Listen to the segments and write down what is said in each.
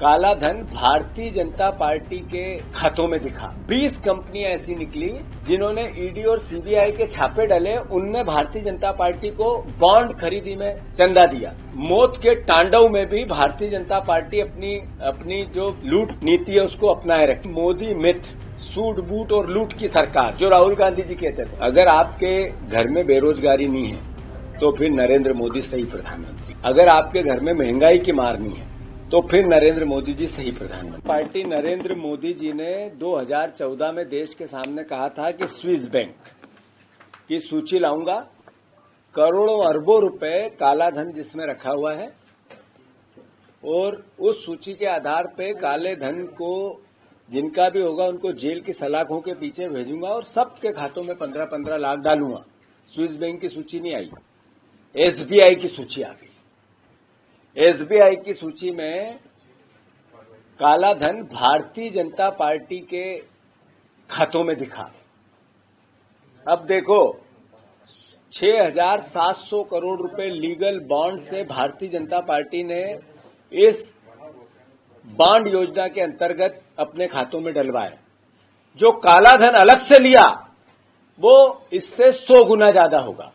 काला धन भारतीय जनता पार्टी के खातों में दिखा। 20 कंपनियां ऐसी निकली जिन्होंने ईडी और सीबीआई के छापे डले, उनने भारतीय जनता पार्टी को बॉन्ड खरीदी में चंदा दिया। मौत के तांडव में भी भारतीय जनता पार्टी अपनी जो लूट नीति है उसको अपनाए रखी। मोदी मिथ, सूट बूट और लूट की सरकार, जो राहुल गांधी जी कहते थे। अगर आपके घर में बेरोजगारी नहीं है तो फिर नरेंद्र मोदी सही प्रधानमंत्री। अगर आपके घर में महंगाई की मार नहीं है तो फिर नरेंद्र मोदी जी सही प्रधानमंत्री। पार्टी नरेंद्र मोदी जी ने 2014 में देश के सामने कहा था कि स्विस बैंक की सूची लाऊंगा, करोड़ों अरबों रुपए काला धन जिसमें रखा हुआ है, और उस सूची के आधार पे काले धन को जिनका भी होगा उनको जेल की सलाखों के पीछे भेजूंगा और सबके खातों में 15-15 लाख डालूंगा। स्विस बैंक की सूची नहीं आई, एसबीआई की सूची आ गई। एसबीआई की सूची में काला धन भारतीय जनता पार्टी के खातों में दिखा। अब देखो, 6,700 करोड़ रुपए लीगल बॉन्ड से भारतीय जनता पार्टी ने इस बॉन्ड योजना के अंतर्गत अपने खातों में डलवाए। जो काला धन अलग से लिया वो इससे 100 गुना ज्यादा होगा,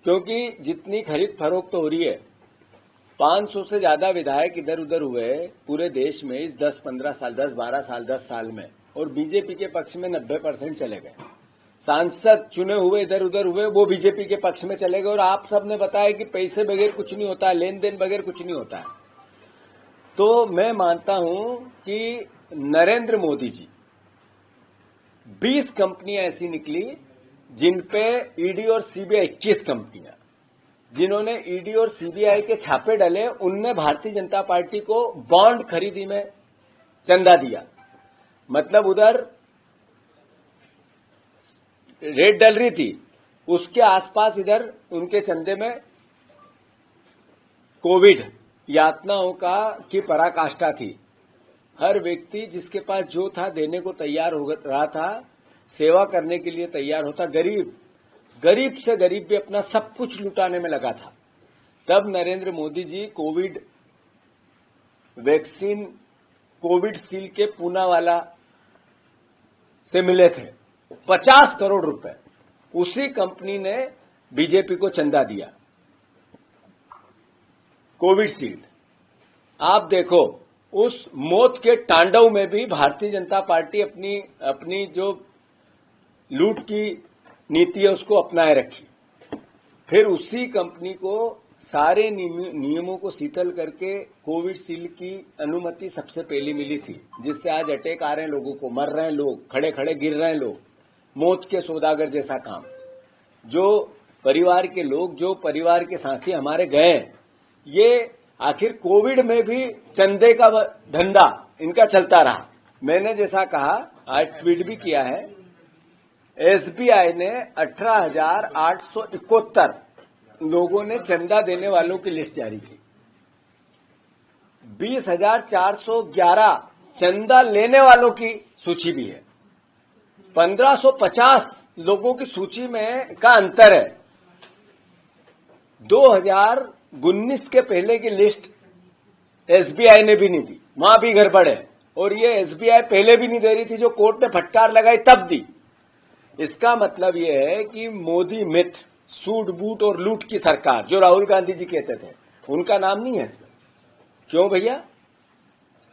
क्योंकि जितनी खरीद फरोख्त हो रही है, 500 से ज्यादा विधायक इधर उधर हुए पूरे देश में इस 10-15 साल, 10-12 साल, 10 साल में, और बीजेपी के पक्ष में 90% चले गए। सांसद चुने हुए इधर उधर हुए, वो बीजेपी के पक्ष में चले गए। और आप सबने बताया कि पैसे बगैर कुछ नहीं होता है, लेन देन बगैर कुछ नहीं होता है। तो मैं मानता हूं कि नरेंद्र मोदी जी, 20 कंपनियां ऐसी निकली जिनपे ईडी और सीबीआई, 21 कंपनियां जिन्होंने ईडी और सीबीआई के छापे डले, उनने भारतीय जनता पार्टी को बॉन्ड खरीदी में चंदा दिया। मतलब उधर रेट डल रही थी, उसके आसपास इधर उनके चंदे में कोविड यातनाओं की पराकाष्ठा थी। हर व्यक्ति जिसके पास जो था देने को तैयार हो रहा था, सेवा करने के लिए तैयार होता। गरीब से गरीब भी अपना सब कुछ लुटाने में लगा था। तब Narendra Modi ji Covid vaccine, Covid seal के पूनावाला से मिले थे। 50 करोड़ रुपए उसी कंपनी ने बीजेपी को चंदा दिया, कोविड सील्ड। आप देखो, उस मौत के तांडव में भी भारतीय जनता पार्टी अपनी जो लूट की नीति है उसको अपनाए रखी। फिर उसी कंपनी को सारे नियमों को शिथिल करके कोविड सील की अनुमति सबसे पहले मिली थी, जिससे आज अटैक आ रहे हैं, लोगों को मर रहे हैं, लोग खड़े खड़े गिर रहे हैं, लोग मौत के सौदागर जैसा काम। जो परिवार के लोग, जो परिवार के साथी हमारे गए, ये आखिर कोविड में भी चंदे का धंधा इनका चलता रहा। मैंने जैसा कहा, आज ट्वीट भी किया है, एसबीआई ने 18,871 लोगों ने चंदा देने वालों की लिस्ट जारी की। 20,411 चंदा लेने वालों की सूची भी है। 1,550 लोगों की सूची में का अंतर है। 2019 के पहले की लिस्ट एसबीआई ने भी नहीं दी, वहां भी गड़बड़ है। और ये एसबीआई पहले भी नहीं दे रही थी, जो कोर्ट ने फटकार लगाई तब दी। इसका मतलब यह है कि मोदी मिथ, सूट बूट और लूट की सरकार, जो राहुल गांधी जी कहते थे, उनका नाम नहीं है इसमें। क्यों भैया,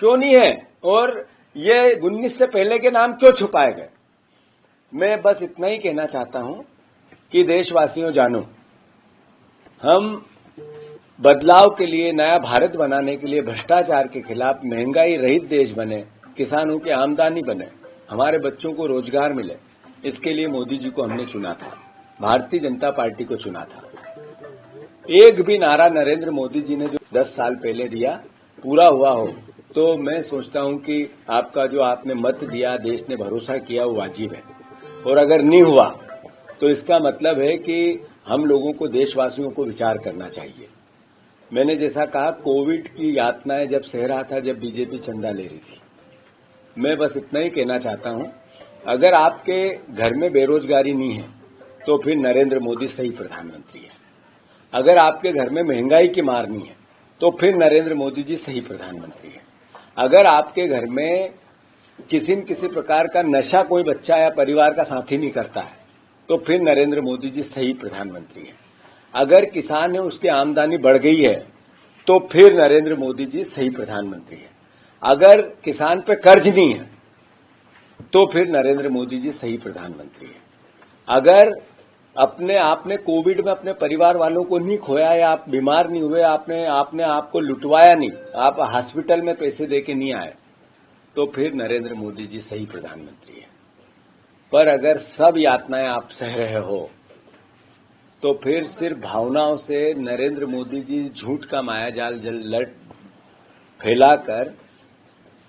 क्यों नहीं है? और ये 19 से पहले के नाम क्यों छुपाए गए? मैं बस इतना ही कहना चाहता हूं कि देशवासियों, जानो, हम बदलाव के लिए, नया भारत बनाने के लिए, भ्रष्टाचार के खिलाफ, महंगाई रहित देश बने, किसानों की आमदनी बने, हमारे बच्चों को रोजगार मिले, इसके लिए मोदी जी को हमने चुना था, भारतीय जनता पार्टी को चुना था। एक भी नारा नरेंद्र मोदी जी ने जो 10 साल पहले दिया पूरा हुआ हो तो मैं सोचता हूं कि आपका जो आपने मत दिया, देश ने भरोसा किया, वो वाजिब है। और अगर नहीं हुआ तो इसका मतलब है कि हम लोगों को, देशवासियों को विचार करना चाहिए। मैंने जैसा कहा, कोविड की यातनाएं जब सह रहा था, जब बीजेपी चंदा ले रही थी। मैं बस इतना ही कहना चाहता हूं, अगर आपके घर में बेरोजगारी नहीं है तो फिर नरेंद्र मोदी सही प्रधानमंत्री है। अगर आपके घर में महंगाई की मार नहीं है तो फिर नरेंद्र मोदी जी सही प्रधानमंत्री है। अगर आपके घर में किसी न किसी प्रकार का नशा कोई बच्चा या परिवार का साथी नहीं करता है तो फिर नरेंद्र मोदी जी सही प्रधानमंत्री हैं। अगर किसान है उसकी आमदनी बढ़ गई है तो फिर नरेंद्र मोदी जी सही प्रधानमंत्री हैं। अगर किसान पे कर्ज नहीं है तो फिर नरेंद्र मोदी जी सही प्रधानमंत्री हैं। अगर आपने कोविड में अपने परिवार वालों को नहीं खोया या आप बीमार नहीं हुए, आपने आपको लुटवाया नहीं, आप हॉस्पिटल में पैसे देके नहीं आए, तो फिर नरेंद्र मोदी जी सही प्रधानमंत्री हैं। पर अगर सब यातनाएं आप सह रहे हो तो फिर सिर्फ भावनाओं से नरेंद्र मोदी जी झूठ का मायाजाल फैलाकर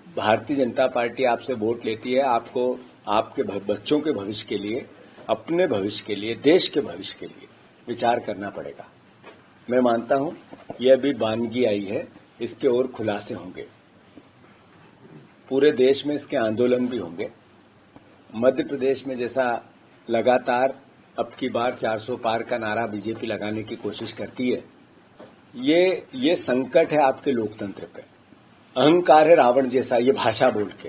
भारतीय जनता पार्टी आपसे वोट लेती है। आपको आपके बच्चों के भविष्य के लिए, अपने भविष्य के लिए, देश के भविष्य के लिए विचार करना पड़ेगा। मैं मानता हूं यह अभी वानगी आई है, इसके और खुलासे होंगे, पूरे देश में इसके आंदोलन भी होंगे। मध्य प्रदेश में जैसा लगातार अब की बार 400 पार का नारा बीजेपी लगाने की कोशिश करती है, ये संकट है आपके लोकतंत्र पे। अहंकार है रावण जैसा, ये भाषा बोल के